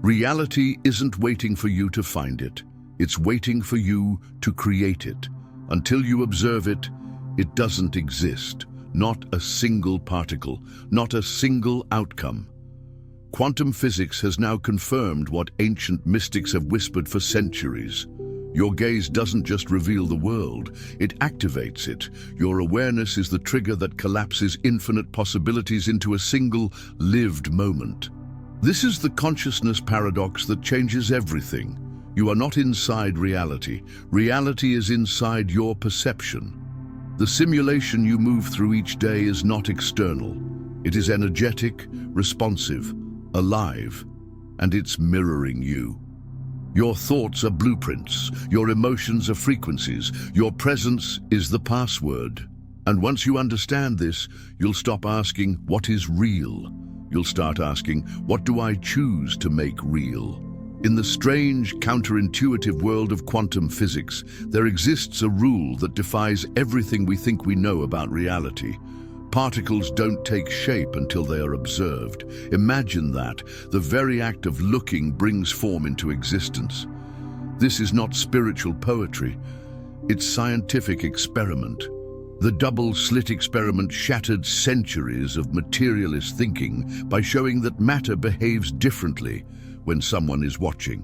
Reality isn't waiting for you to find it. It's waiting for you to create it. Until you observe it, it doesn't exist. Not a single particle, not a single outcome. Quantum physics has now confirmed what ancient mystics have whispered for centuries. Your gaze doesn't just reveal the world, it activates it. Your awareness is the trigger that collapses infinite possibilities into a single, lived moment. This is the consciousness paradox that changes everything. You are not inside reality. Reality is inside your perception. The simulation you move through each day is not external. It is energetic, responsive, alive, and it's mirroring you. Your thoughts are blueprints, your emotions are frequencies, your presence is the password. And once you understand this, you'll stop asking, what is real? You'll start asking, what do I choose to make real? In the strange, counterintuitive world of quantum physics, there exists a rule that defies everything we think we know about reality. Particles don't take shape until they are observed. Imagine that. The very act of looking brings form into existence. This is not spiritual poetry. It's scientific experiment. The double-slit experiment shattered centuries of materialist thinking by showing that matter behaves differently when someone is watching.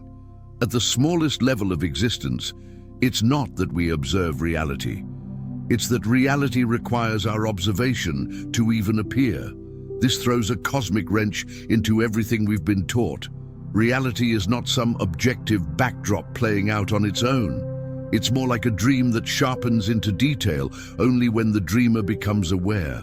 At the smallest level of existence, it's not that we observe reality. It's that reality requires our observation to even appear. This throws a cosmic wrench into everything we've been taught. Reality is not some objective backdrop playing out on its own. It's more like a dream that sharpens into detail only when the dreamer becomes aware.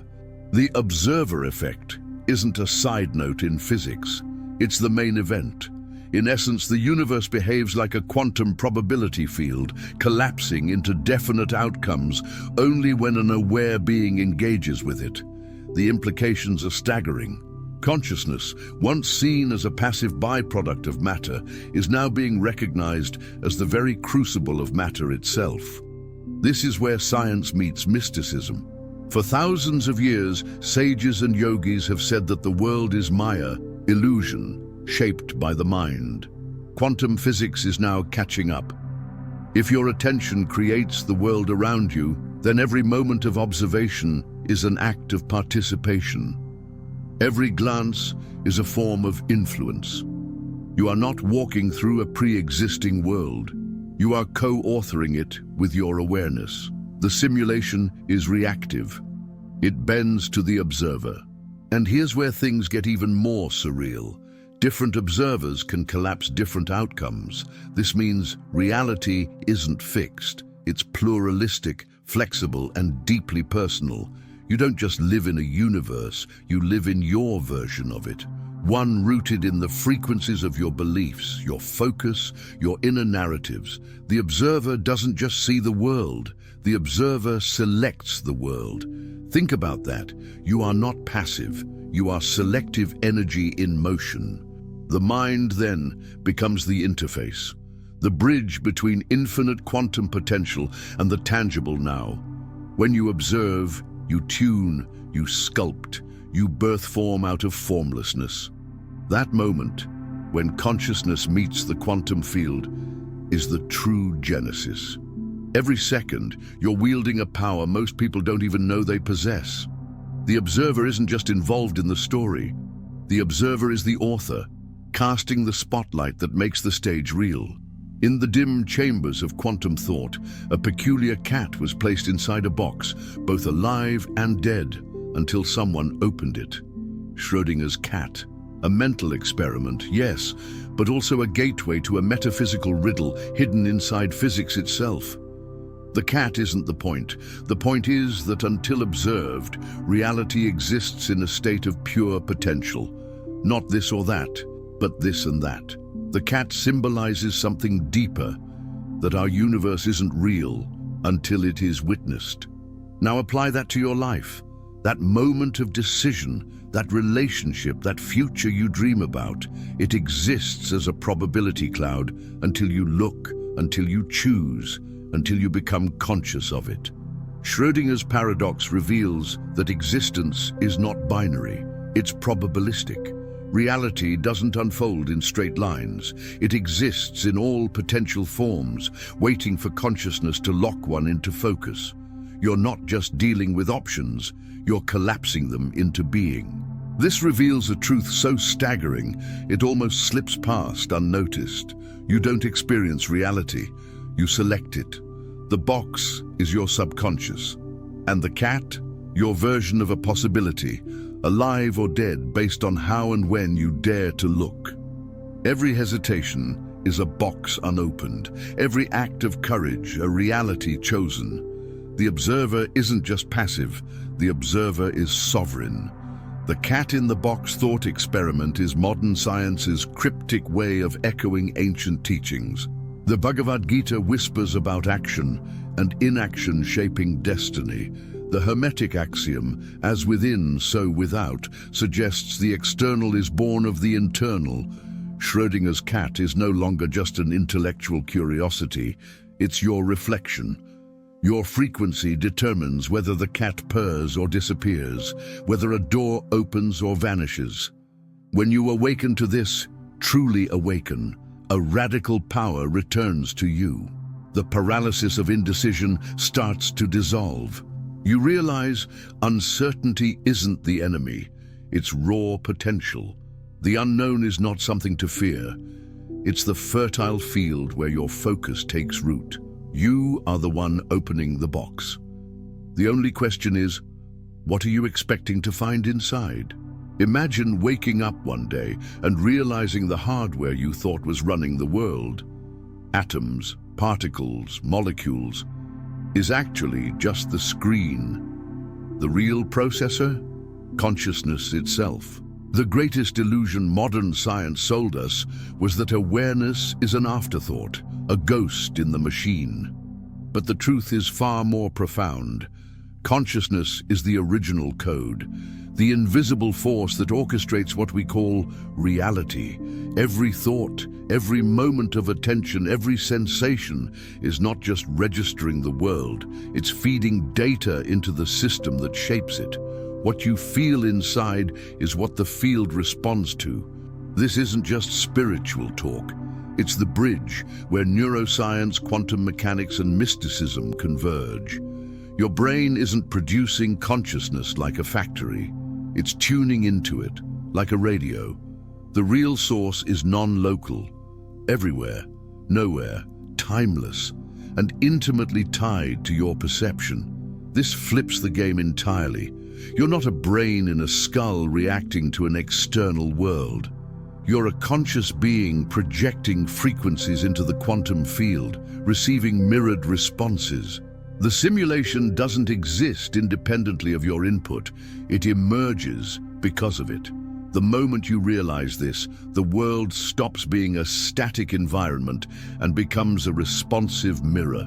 The observer effect isn't a side note in physics. It's the main event. In essence, the universe behaves like a quantum probability field, collapsing into definite outcomes only when an aware being engages with it. The implications are staggering. Consciousness, once seen as a passive byproduct of matter, is now being recognized as the very crucible of matter itself. This is where science meets mysticism. For thousands of years, sages and yogis have said that the world is Maya, illusion, shaped by the mind. Quantum physics is now catching up. If your attention creates the world around you, then every moment of observation is an act of participation. Every glance is a form of influence. You are not walking through a pre-existing world. You are co-authoring it with your awareness. The simulation is reactive. It bends to the observer. And here's where things get even more surreal. Different observers can collapse different outcomes. This means reality isn't fixed. It's pluralistic, flexible, and deeply personal. You don't just live in a universe, you live in your version of it. One rooted in the frequencies of your beliefs, your focus, your inner narratives. The observer doesn't just see the world, the observer selects the world. Think about that. You are not passive, you are selective energy in motion. The mind then becomes the interface, the bridge between infinite quantum potential and the tangible now. When you observe, you tune, you sculpt, you birth form out of formlessness. That moment, when consciousness meets the quantum field, is the true genesis. Every second, you're wielding a power most people don't even know they possess. The observer isn't just involved in the story. The observer is the author, casting the spotlight that makes the stage real. In the dim chambers of quantum thought, a peculiar cat was placed inside a box, both alive and dead, until someone opened it. Schrödinger's cat. A mental experiment, yes, but also a gateway to a metaphysical riddle hidden inside physics itself. The cat isn't the point. The point is that until observed, reality exists in a state of pure potential. Not this or that, but this and that. The cat symbolizes something deeper, that our universe isn't real until it is witnessed. Now apply that to your life. That moment of decision, that relationship, that future you dream about, it exists as a probability cloud until you look, until you choose, until you become conscious of it. Schrödinger's paradox reveals that existence is not binary, it's probabilistic. Reality doesn't unfold in straight lines. It exists in all potential forms, waiting for consciousness to lock one into focus. You're not just dealing with options, you're collapsing them into being. This reveals a truth so staggering, it almost slips past unnoticed. You don't experience reality, you select it. The box is your subconscious, and the cat, your version of a possibility, alive or dead based on how and when you dare to look. Every hesitation is a box unopened, every act of courage a reality chosen. The observer isn't just passive, the observer is sovereign. The cat-in-the-box thought experiment is modern science's cryptic way of echoing ancient teachings. The Bhagavad Gita whispers about action and inaction shaping destiny. The Hermetic axiom, as within, so without, suggests the external is born of the internal. Schrödinger's cat is no longer just an intellectual curiosity, it's your reflection. Your frequency determines whether the cat purrs or disappears, whether a door opens or vanishes. When you awaken to this, truly awaken, a radical power returns to you. The paralysis of indecision starts to dissolve. You realize uncertainty isn't the enemy, it's raw potential. The unknown is not something to fear. It's the fertile field where your focus takes root. You are the one opening the box. The only question is, what are you expecting to find inside? Imagine waking up one day and realizing the hardware you thought was running the world, atoms, particles, molecules, is actually just the screen. The real processor? Consciousness itself. The greatest illusion modern science sold us was that awareness is an afterthought, a ghost in the machine. But the truth is far more profound. Consciousness is the original code, the invisible force that orchestrates what we call reality. Every thought, every moment of attention, every sensation is not just registering the world, it's feeding data into the system that shapes it. What you feel inside is what the field responds to. This isn't just spiritual talk. It's the bridge where neuroscience, quantum mechanics, and mysticism converge. Your brain isn't producing consciousness like a factory. It's tuning into it, like a radio. The real source is non-local, everywhere, nowhere, timeless, and intimately tied to your perception. This flips the game entirely. You're not a brain in a skull reacting to an external world. You're a conscious being projecting frequencies into the quantum field, receiving mirrored responses. The simulation doesn't exist independently of your input. It emerges because of it. The moment you realize this, the world stops being a static environment and becomes a responsive mirror.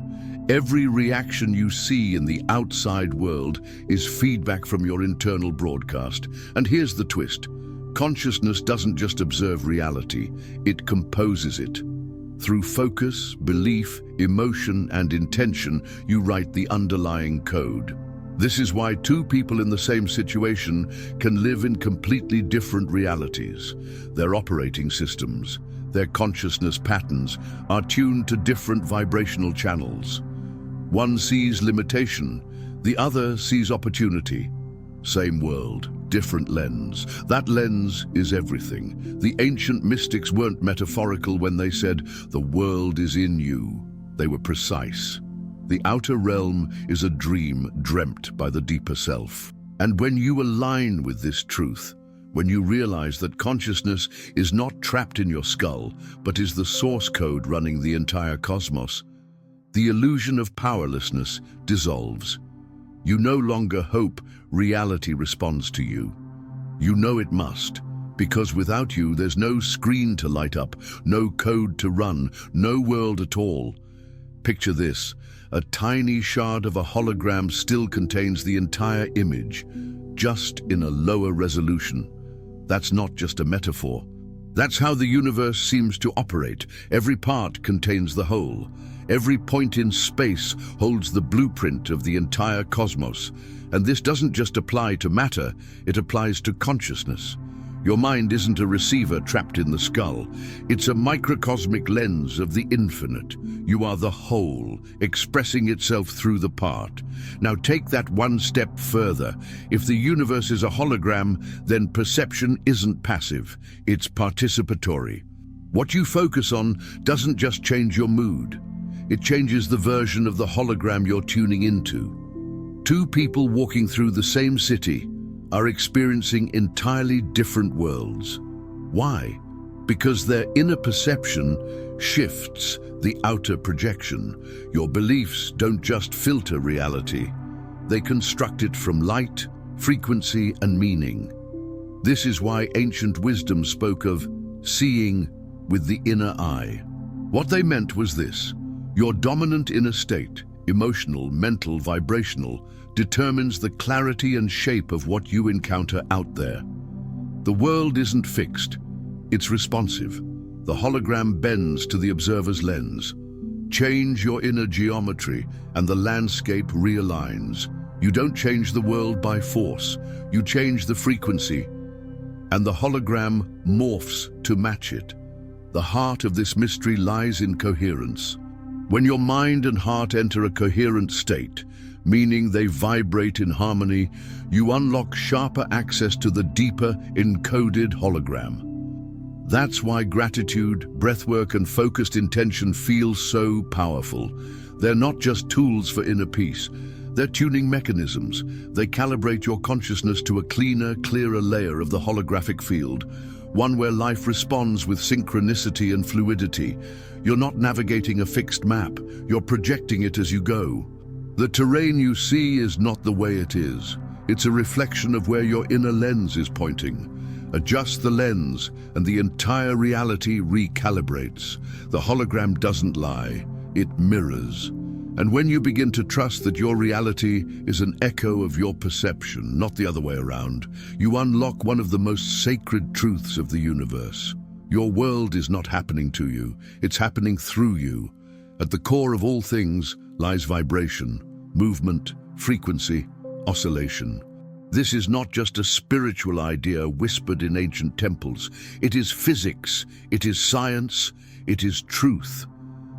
Every reaction you see in the outside world is feedback from your internal broadcast. And here's the twist. Consciousness doesn't just observe reality, it composes it. Through focus, belief, emotion, and intention, you write the underlying code. This is why two people in the same situation can live in completely different realities. Their operating systems, their consciousness patterns, are tuned to different vibrational channels. One sees limitation, the other sees opportunity. Same world, different lens. That lens is everything. The ancient mystics weren't metaphorical when they said, "The world is in you." They were precise. The outer realm is a dream dreamt by the deeper self. And when you align with this truth, when you realize that consciousness is not trapped in your skull, but is the source code running the entire cosmos, the illusion of powerlessness dissolves. You no longer hope reality responds to you. You know it must, because without you there's no screen to light up, no code to run, no world at all. Picture this, a tiny shard of a hologram still contains the entire image, just in a lower resolution. That's not just a metaphor. That's how the universe seems to operate. Every part contains the whole. Every point in space holds the blueprint of the entire cosmos. And this doesn't just apply to matter, it applies to consciousness. Your mind isn't a receiver trapped in the skull. It's a microcosmic lens of the infinite. You are the whole, expressing itself through the part. Now take that one step further. If the universe is a hologram, then perception isn't passive, it's participatory. What you focus on doesn't just change your mood. It changes the version of the hologram you're tuning into. Two people walking through the same city are experiencing entirely different worlds. Why? Because their inner perception shifts the outer projection. Your beliefs don't just filter reality. They construct it from light, frequency, and meaning. This is why ancient wisdom spoke of seeing with the inner eye. What they meant was this: your dominant inner state, emotional, mental, vibrational, determines the clarity and shape of what you encounter out there. The world isn't fixed, it's responsive. The hologram bends to the observer's lens. Change your inner geometry and the landscape realigns. You don't change the world by force, you change the frequency, and the hologram morphs to match it. The heart of this mystery lies in coherence. When your mind and heart enter a coherent state, meaning they vibrate in harmony, you unlock sharper access to the deeper, encoded hologram. That's why gratitude, breathwork, and focused intention feel so powerful. They're not just tools for inner peace. They're tuning mechanisms. They calibrate your consciousness to a cleaner, clearer layer of the holographic field, one where life responds with synchronicity and fluidity. You're not navigating a fixed map, you're projecting it as you go. The terrain you see is not the way it is. It's a reflection of where your inner lens is pointing. Adjust the lens, and the entire reality recalibrates. The hologram doesn't lie, it mirrors. And when you begin to trust that your reality is an echo of your perception, not the other way around, you unlock one of the most sacred truths of the universe. Your world is not happening to you, it's happening through you. At the core of all things lies vibration, movement, frequency, oscillation. This is not just a spiritual idea whispered in ancient temples. It is physics, it is science, it is truth.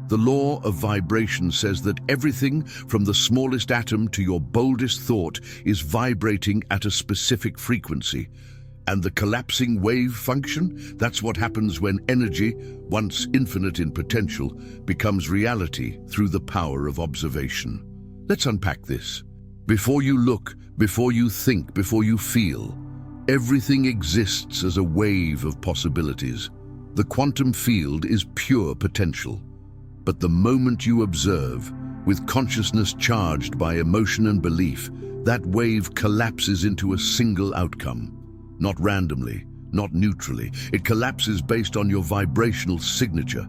The law of vibration says that everything from the smallest atom to your boldest thought is vibrating at a specific frequency. And the collapsing wave function, that's what happens when energy, once infinite in potential, becomes reality through the power of observation. Let's unpack this. Before you look, before you think, before you feel, everything exists as a wave of possibilities. The quantum field is pure potential. But the moment you observe, with consciousness charged by emotion and belief, that wave collapses into a single outcome. Not randomly, not neutrally. It collapses based on your vibrational signature.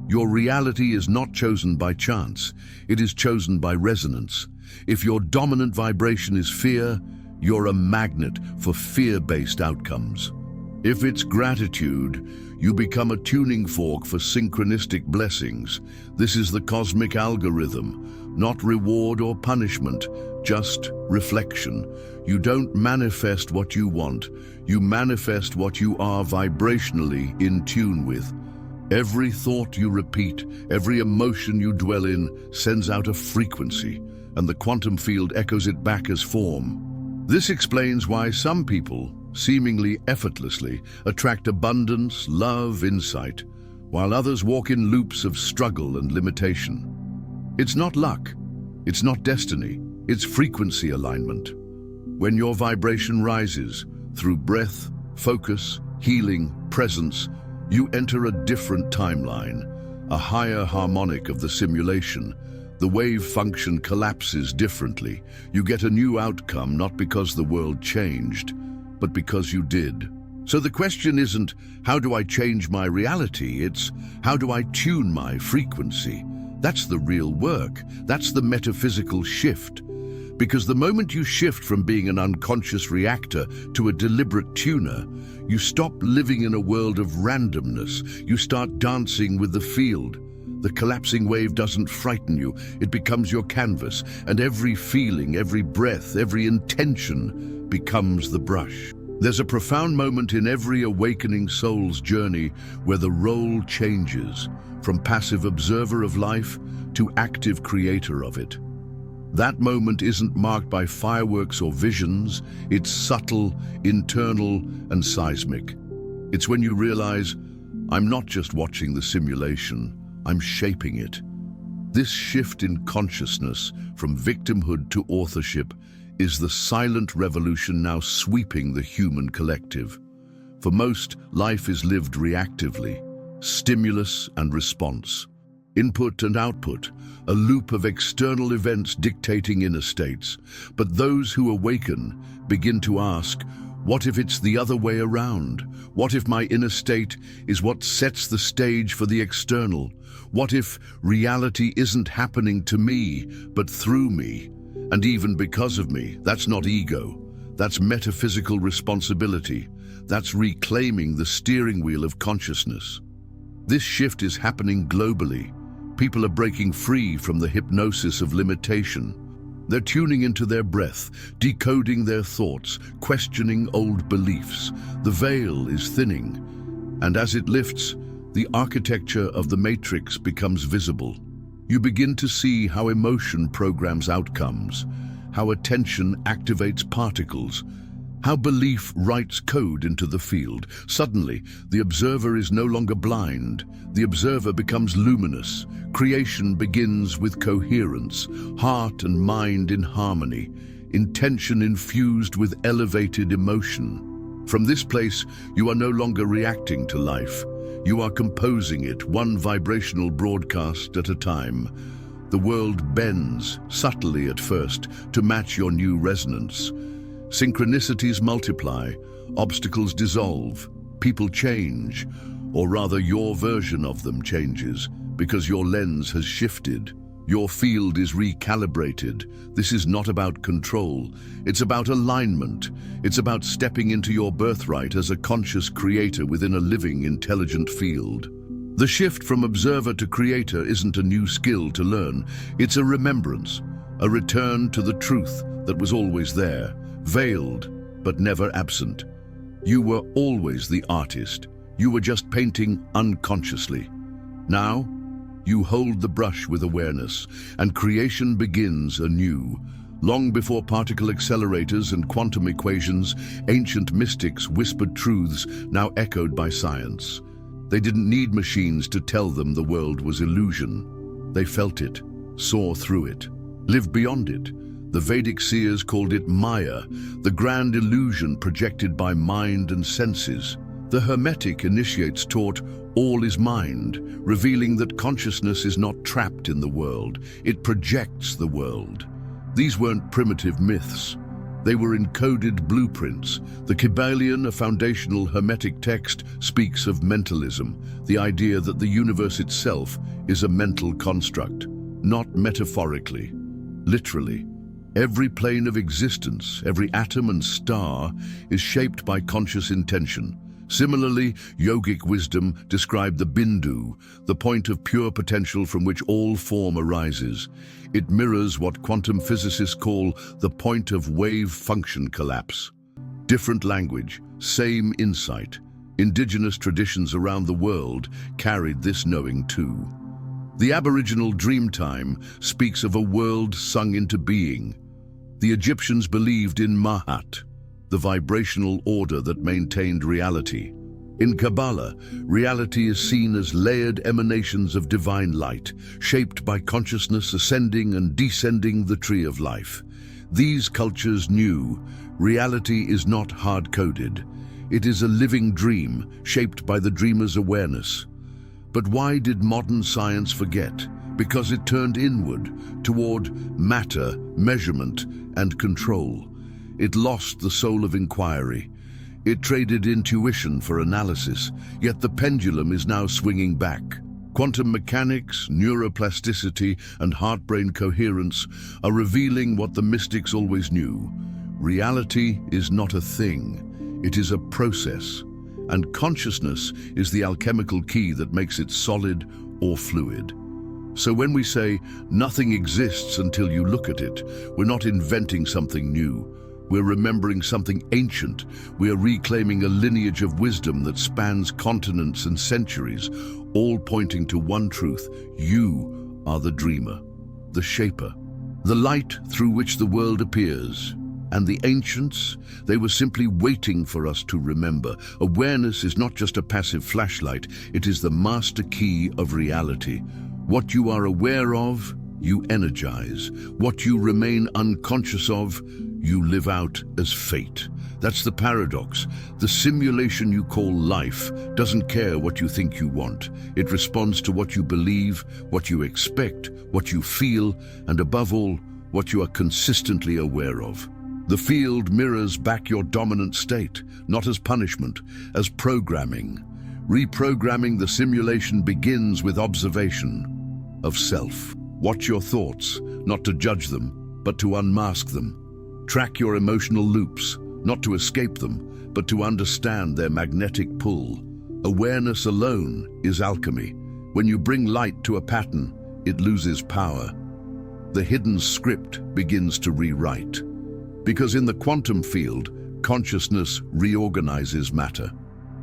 Your reality is not chosen by chance. It is chosen by resonance. If your dominant vibration is fear, you're a magnet for fear-based outcomes. If it's gratitude, you become a tuning fork for synchronistic blessings. This is the cosmic algorithm, not reward or punishment, just reflection. You don't manifest what you want, you manifest what you are vibrationally in tune with. Every thought you repeat, every emotion you dwell in sends out a frequency, and the quantum field echoes it back as form. This explains why some people, seemingly effortlessly, attract abundance, love, insight, while others walk in loops of struggle and limitation. It's not luck, it's not destiny, it's frequency alignment. When your vibration rises through breath, focus, healing, presence, you enter a different timeline, a higher harmonic of the simulation. The wave function collapses differently. You get a new outcome not because the world changed, but because you did. So the question isn't, how do I change my reality? It's, how do I tune my frequency? That's the real work. That's the metaphysical shift. Because the moment you shift from being an unconscious reactor to a deliberate tuner, you stop living in a world of randomness. You start dancing with the field. The collapsing wave doesn't frighten you. It becomes your canvas, and every feeling, every breath, every intention becomes the brush. There's a profound moment in every awakening soul's journey where the role changes from passive observer of life to active creator of it. That moment isn't marked by fireworks or visions, it's subtle, internal, and seismic. It's when you realize, I'm not just watching the simulation, I'm shaping it. This shift in consciousness from victimhood to authorship is the silent revolution now sweeping the human collective. For most, life is lived reactively, stimulus and response, input and output, a loop of external events dictating inner states. But those who awaken begin to ask, what if it's the other way around? What if my inner state is what sets the stage for the external? What if reality isn't happening to me, but through me? And even because of me? That's not ego. That's metaphysical responsibility. That's reclaiming the steering wheel of consciousness. This shift is happening globally. People are breaking free from the hypnosis of limitation. They're tuning into their breath, decoding their thoughts, questioning old beliefs. The veil is thinning, and as it lifts, the architecture of the matrix becomes visible. You begin to see how emotion programs outcomes, how attention activates particles, how belief writes code into the field. Suddenly, the observer is no longer blind. The observer becomes luminous. Creation begins with coherence, heart and mind in harmony, intention infused with elevated emotion. From this place, you are no longer reacting to life. You are composing it, one vibrational broadcast at a time. The world bends, subtly at first, to match your new resonance. Synchronicities multiply, obstacles dissolve, people change, or rather your version of them changes, because your lens has shifted. Your field is recalibrated. This is not about control. It's about alignment. It's about stepping into your birthright as a conscious creator within a living, intelligent field. The shift from observer to creator isn't a new skill to learn. It's a remembrance, a return to the truth that was always there, veiled but never absent. You were always the artist. You were just painting unconsciously. Now, you hold the brush with awareness, and creation begins anew. Long before particle accelerators and quantum equations, ancient mystics whispered truths now echoed by science. They didn't need machines to tell them the world was illusion. They felt it, saw through it, lived beyond it. The Vedic seers called it Maya, the grand illusion projected by mind and senses. The Hermetic initiates taught all is mind, revealing that consciousness is not trapped in the world, it projects the world. These weren't primitive myths. They were encoded blueprints. The Kybalion, a foundational Hermetic text, speaks of mentalism, the idea that the universe itself is a mental construct, not metaphorically, literally. Every plane of existence, every atom and star is shaped by conscious intention. Similarly, yogic wisdom described the bindu, the point of pure potential from which all form arises. It mirrors what quantum physicists call the point of wave function collapse. Different language, same insight. Indigenous traditions around the world carried this knowing too. The Aboriginal Dreamtime speaks of a world sung into being. The Egyptians believed in Mahat, the vibrational order that maintained reality. In Kabbalah, reality is seen as layered emanations of divine light, shaped by consciousness ascending and descending the tree of life. These cultures knew reality is not hard-coded. It is a living dream, shaped by the dreamer's awareness. But why did modern science forget? Because it turned inward, toward matter, measurement, and control. It lost the soul of inquiry. It traded intuition for analysis, yet the pendulum is now swinging back. Quantum mechanics, neuroplasticity, and heart-brain coherence are revealing what the mystics always knew. Reality is not a thing, it is a process, and consciousness is the alchemical key that makes it solid or fluid. So when we say, nothing exists until you look at it, we're not inventing something new. We're remembering something ancient. We are reclaiming a lineage of wisdom that spans continents and centuries, all pointing to one truth: you are the dreamer, the shaper, the light through which the world appears. And the ancients, they were simply waiting for us to remember. Awareness is not just a passive flashlight, it is the master key of reality. What you are aware of, you energize. What you remain unconscious of, you live out as fate. That's the paradox. The simulation you call life doesn't care what you think you want. It responds to what you believe, what you expect, what you feel, and above all, what you are consistently aware of. The field mirrors back your dominant state, not as punishment, as programming. Reprogramming the simulation begins with observation of self. Watch your thoughts, not to judge them, but to unmask them. Track your emotional loops, not to escape them, but to understand their magnetic pull. Awareness alone is alchemy. When you bring light to a pattern, it loses power. The hidden script begins to rewrite. Because in the quantum field, consciousness reorganizes matter.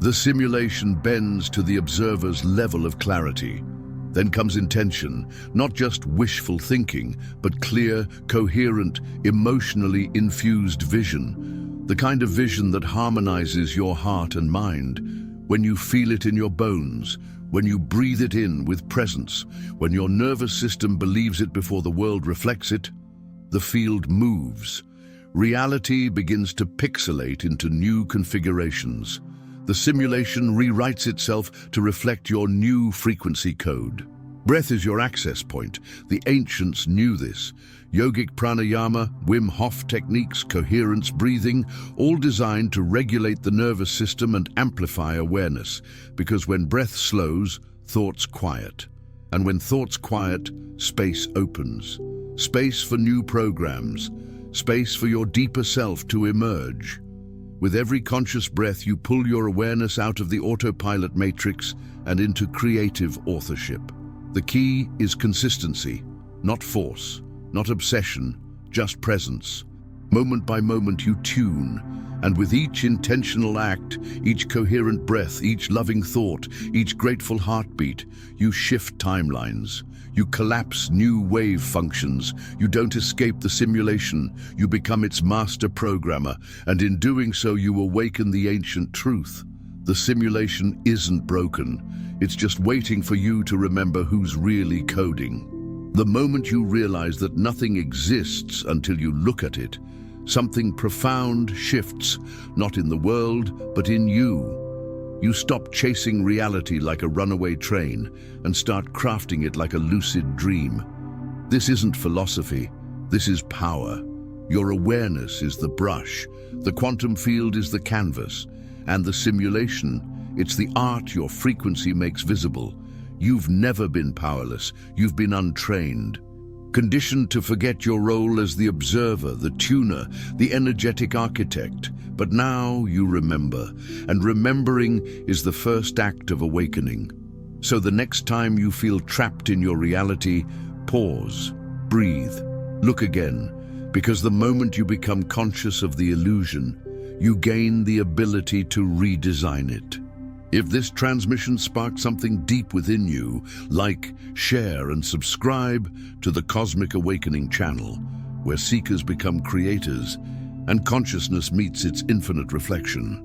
The simulation bends to the observer's level of clarity. Then comes intention, not just wishful thinking, but clear, coherent, emotionally infused vision. The kind of vision that harmonizes your heart and mind. When you feel it in your bones, when you breathe it in with presence, when your nervous system believes it before the world reflects it, the field moves. Reality begins to pixelate into new configurations. The simulation rewrites itself to reflect your new frequency code. Breath is your access point. The ancients knew this. Yogic pranayama, Wim Hof techniques, coherence breathing, all designed to regulate the nervous system and amplify awareness. Because when breath slows, thoughts quiet. And when thoughts quiet, space opens. Space for new programs. Space for your deeper self to emerge. With every conscious breath, you pull your awareness out of the autopilot matrix and into creative authorship. The key is consistency, not force, not obsession, just presence. Moment by moment you tune, and with each intentional act, each coherent breath, each loving thought, each grateful heartbeat, you shift timelines. You collapse new wave functions. You don't escape the simulation. You become its master programmer, and in doing so you awaken the ancient truth. The simulation isn't broken. It's just waiting for you to remember who's really coding. The moment you realize that nothing exists until you look at it, something profound shifts, not in the world, but in you. You stop chasing reality like a runaway train and start crafting it like a lucid dream. This isn't philosophy, this is power. Your awareness is the brush, the quantum field is the canvas, and the simulation, it's the art your frequency makes visible. You've never been powerless, you've been untrained. Conditioned to forget your role as the observer, the tuner, the energetic architect. But now you remember, and remembering is the first act of awakening. So the next time you feel trapped in your reality, pause, breathe, look again, because the moment you become conscious of the illusion, you gain the ability to redesign it. If this transmission sparked something deep within you, like, share and subscribe to the Cosmic Awakening channel, where seekers become creators and consciousness meets its infinite reflection.